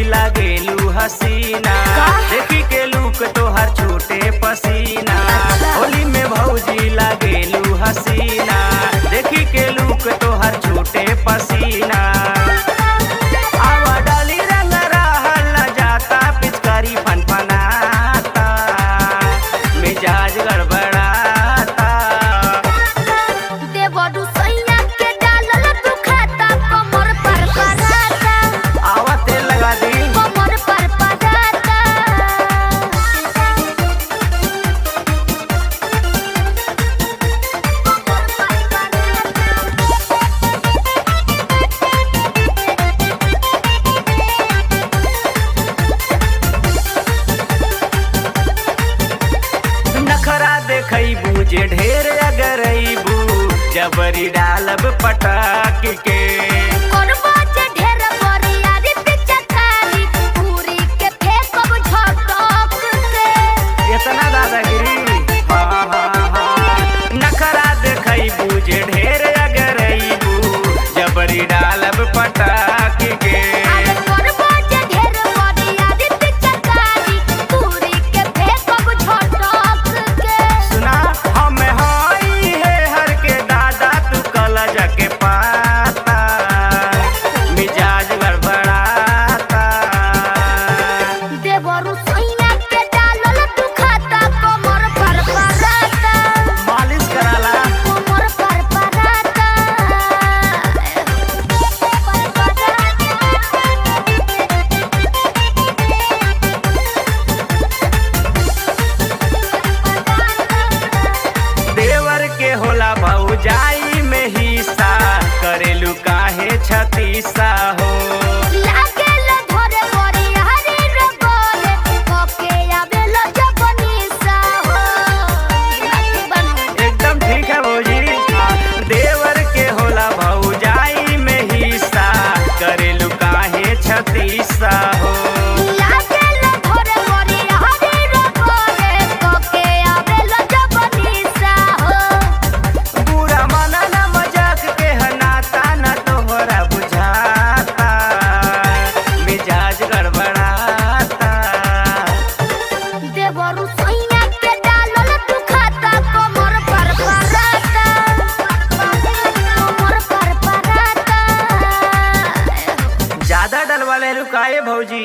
भौजी लागेलू हसीना, देखी के लूक तोहर छूटे पसीना। होली में भौजी लागेलू हसीना, देखी के लूक तोहर छूटे पसीना। आवा डाली रंग रहल जाता, पिचकारी फनफनाता, मिजाज गड़बड़ाता। देवरू सैया के डालल तू खाता, कमर पर पराता। आवा तेल लगा दी, कमर पर पराता। नखरा देखैबू जे ढेर अगरैबू, जबरी डालब पटाक के। करबो जे ढेर बरियारी पिचकारी, पूरी के फेंकब झटक के। इतना दादागिरी, हाँ हाँ हाँ। नखरा देखैबू जे ढेर अगरैबू, जबरी डालब पटाक के। अरे करबो जे ढेर बरियारी पिचकारी, पूरी के फेंकब झटक के। सुना हम हई है हर के दादा, तू कल जाके पाता, मिजाज गड़बड़ाता। देवरू सैया के डालल तू खाता, कमर पर पराता। मालिश कराला, कमर पर पराता। देवर के होला भौजाई में हिस्सा, करेलू काहे छतीसा हो। लागेल धरे बरियारी रे बोले, ओके आवेल जपनीसा हो। एकदम ठीक है भौजी। देवर के होला भौजाई में हिस्सा, करेलू काहे छतीसा हो। लागेल धरे बरियारी रे बोले, ओके आवेल जपनीसा हो। पूरा मना ना मजाक के हनाता, ना तोहरा बुझाता, मिजाज गड़बड़ाता। देवरू सैया के डालल तू खाता, कमर पर पराता। कमर पर पराता। ज्यादा डलवा ले रुकाए भौजी।